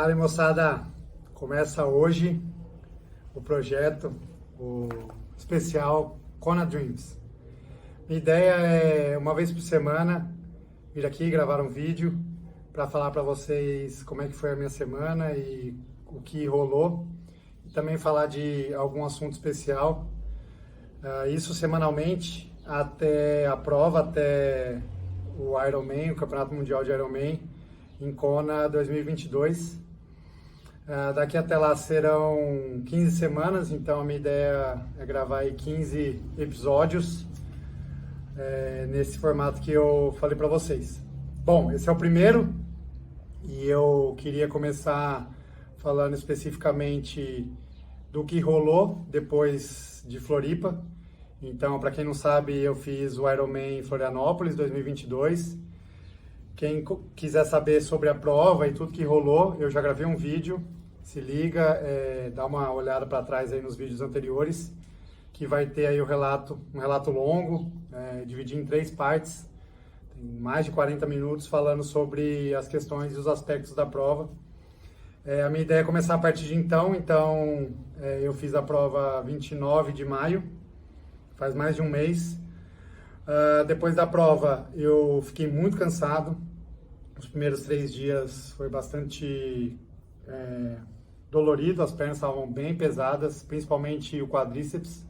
Salve, moçada! Começa hoje o projeto, o especial Kona Dreams. Minha ideia é, uma vez por semana, vir aqui gravar um vídeo para falar para vocês como é que foi a minha semana e o que rolou. E também falar de algum assunto especial. Isso semanalmente, até a prova, até o Ironman, o Campeonato Mundial de Ironman, em Kona 2022. Daqui até lá serão 15 semanas, então a minha ideia é gravar aí 15 episódios nesse formato que eu falei para vocês. Bom, esse é o primeiro e eu queria começar falando especificamente do que rolou depois de Floripa. Então, para quem não sabe, eu fiz o Ironman em Florianópolis 2022. Quem quiser saber sobre a prova e tudo que rolou, eu já gravei um vídeo. Se liga, dá uma olhada para trás aí nos vídeos anteriores, que vai ter aí um relato longo, dividido em 3 partes. Tem mais de 40 minutos falando sobre as questões e os aspectos da prova. A minha ideia é começar a partir de então, eu fiz a prova 29 de maio, faz mais de um mês. Depois da prova eu fiquei muito cansado. Os primeiros 3 dias foi bastante dolorido, as pernas estavam bem pesadas, principalmente o quadríceps.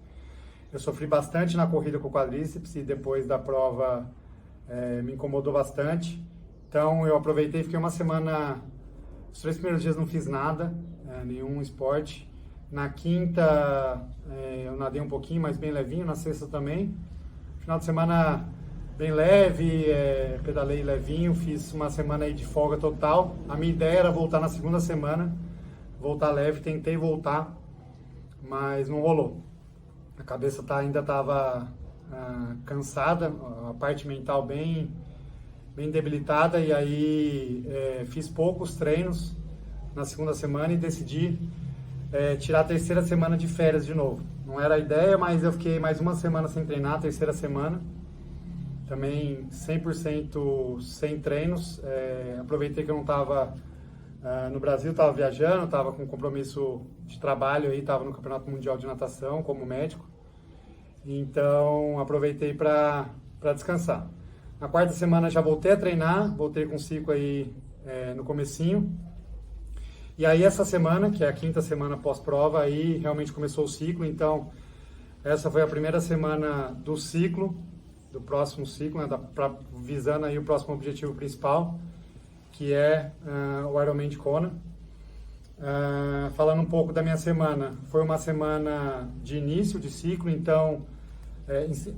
Eu sofri bastante na corrida com o quadríceps e depois da prova me incomodou bastante. Então eu aproveitei e fiquei uma semana. Os 3 primeiros dias não fiz nada, nenhum esporte. Na quinta eu nadei um pouquinho, mas bem levinho, na sexta também. Final de semana bem leve, pedalei levinho, fiz uma semana aí de folga total. A minha ideia era voltar na segunda semana, voltar leve, tentei voltar, mas não rolou. A cabeça ainda estava cansada, a parte mental bem debilitada, e aí fiz poucos treinos na segunda semana e decidi tirar a terceira semana de férias de novo. Não era a ideia, mas eu fiquei mais uma semana sem treinar, a terceira semana. Também 100% sem treinos. Aproveitei que eu não estava no Brasil, estava viajando, estava com compromisso de trabalho, estava no Campeonato Mundial de Natação como médico. Então aproveitei para descansar. Na quarta semana já voltei a treinar, voltei com o ciclo aí no comecinho. E aí essa semana, que é a quinta semana pós-prova, aí realmente começou o ciclo. Então essa foi a primeira semana do ciclo, do próximo ciclo, né, visando aí o próximo objetivo principal, que é o Ironman de Kona. Falando um pouco da minha semana, foi uma semana de início de ciclo, então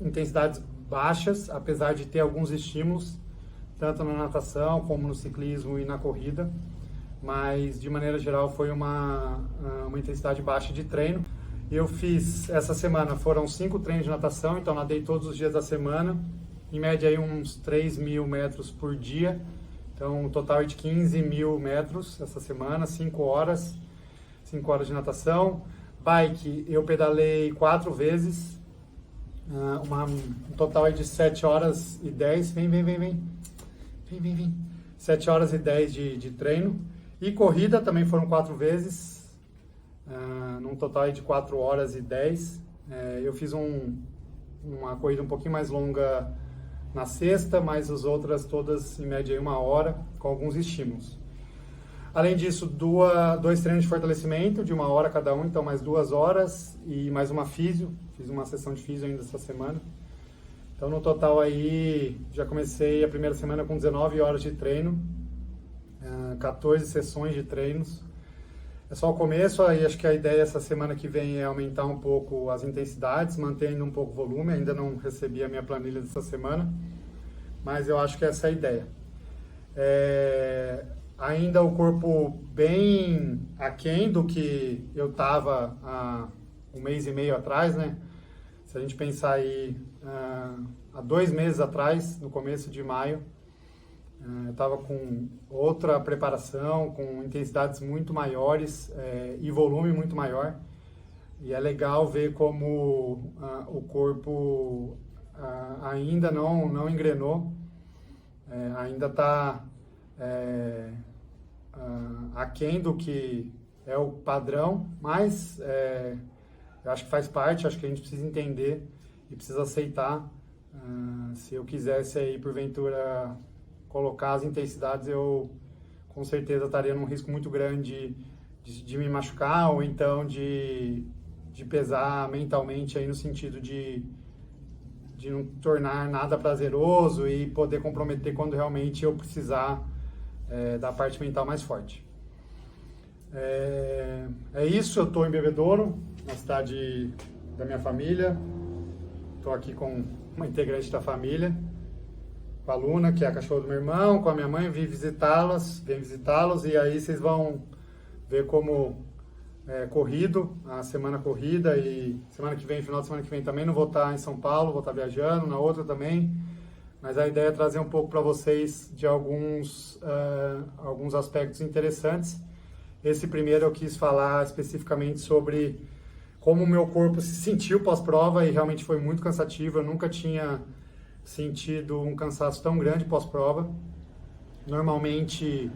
intensidades baixas, apesar de ter alguns estímulos, tanto na natação como no ciclismo e na corrida, mas de maneira geral foi uma intensidade baixa de treino. Eu fiz, essa semana foram 5 treinos de natação, então nadei todos os dias da semana, em média aí uns 3.000 metros por dia, então um total de 15.000 metros essa semana, 5 horas de natação. Bike eu pedalei 4 vezes, um total de 7 horas e 10, vem, 7 horas e 10 de treino. E corrida também foram 4 vezes, num total de 4 horas e 10. Eu fiz uma corrida um pouquinho mais longa na sexta, mas as outras todas em média 1 hora, com alguns estímulos. Além disso, 2 treinos de fortalecimento de 1 hora cada um, então mais 2 horas e mais uma físio. Fiz uma sessão de físio ainda essa semana. Então no total aí, já comecei a primeira semana com 19 horas de treino, 14 sessões de treinos. É só o começo, aí acho que a ideia essa semana que vem é aumentar um pouco as intensidades, mantendo um pouco o volume. Ainda não recebi a minha planilha dessa semana, mas eu acho que essa é a ideia. Ainda o corpo bem aquém do que eu estava há 1 mês e meio atrás, né? Se a gente pensar aí, há 2 meses atrás, no começo de maio, eu estava com outra preparação, com intensidades muito maiores e volume muito maior. E é legal ver como o corpo ainda não engrenou, ainda está aquém do que é o padrão, mas eu acho que faz parte, acho que a gente precisa entender e precisa aceitar. Se eu quisesse aí, porventura, colocar as intensidades, eu com certeza estaria num risco muito grande de me machucar ou então de pesar mentalmente aí no sentido de não tornar nada prazeroso e poder comprometer quando realmente eu precisar da parte mental mais forte. É isso, eu estou em Bebedouro, na cidade da minha família. Estou aqui com uma integrante da família, com a Luna, que é a cachorra do meu irmão, com a minha mãe, vem visitá-los, e aí vocês vão ver como corrido, a semana corrida, e semana que vem, final de semana que vem também não vou estar em São Paulo, vou estar viajando, na outra também, mas a ideia é trazer um pouco para vocês de alguns aspectos interessantes. Esse primeiro eu quis falar especificamente sobre como o meu corpo se sentiu pós-prova, e realmente foi muito cansativo. Eu nunca tinha sentido um cansaço tão grande pós-prova. Normalmente,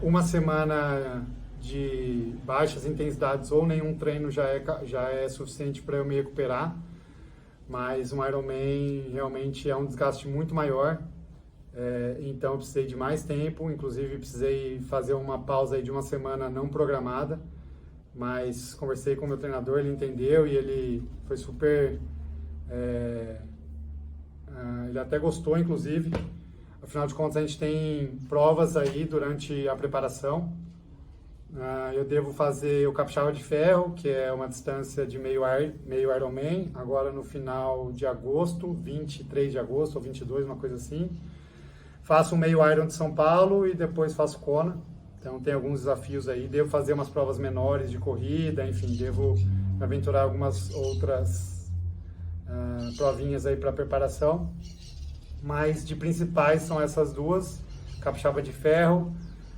uma semana de baixas intensidades ou nenhum treino já é suficiente para eu me recuperar, mas um Ironman realmente é um desgaste muito maior. Então eu precisei de mais tempo, inclusive precisei fazer uma pausa aí de uma semana não programada, mas conversei com o meu treinador, ele entendeu e ele foi super... ele até gostou, inclusive. Afinal de contas, a gente tem provas aí durante a preparação. Eu devo fazer o Capixaba de Ferro, que é uma distância de meio Ironman, agora no final de agosto, 23 de agosto ou 22, uma coisa assim. Faço o meio Iron de São Paulo e depois faço Kona. Então tem alguns desafios aí, devo fazer umas provas menores de corrida, enfim, devo aventurar algumas outras provinhas aí para preparação. Mas de principais são essas duas, Capixaba de Ferro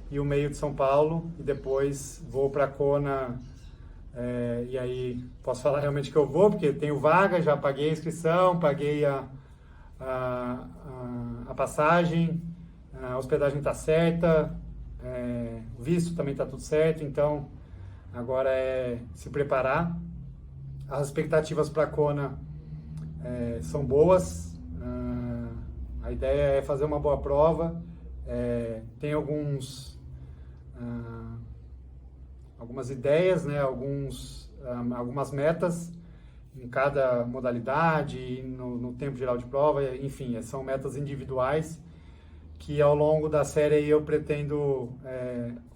e o meio de São Paulo, e depois vou para Kona, e aí posso falar realmente que eu vou, porque tenho vaga, já paguei a inscrição, paguei a passagem, a hospedagem está certa, o visto também está tudo certo, então agora é se preparar. As expectativas para a Kona são boas, a ideia é fazer uma boa prova, tem algumas ideias, né, algumas metas em cada modalidade, no tempo geral de prova, enfim, são metas individuais que ao longo da série aí eu pretendo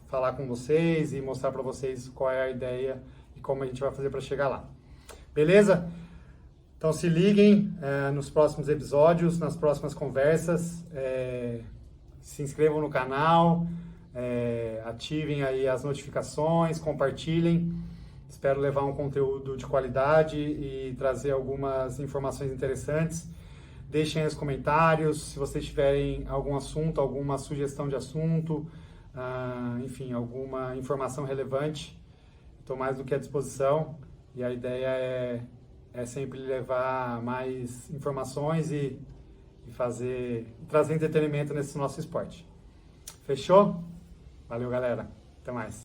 falar com vocês e mostrar para vocês qual é a ideia e como a gente vai fazer para chegar lá. Beleza? Então se liguem nos próximos episódios, nas próximas conversas, se inscrevam no canal, ativem aí as notificações, compartilhem. Espero levar um conteúdo de qualidade e trazer algumas informações interessantes. Deixem aí os comentários, se vocês tiverem algum assunto, alguma sugestão de assunto, enfim, alguma informação relevante, estou mais do que à disposição. E a ideia é sempre levar mais informações e trazer entretenimento nesse nosso esporte. Fechou? Valeu, galera. Até mais.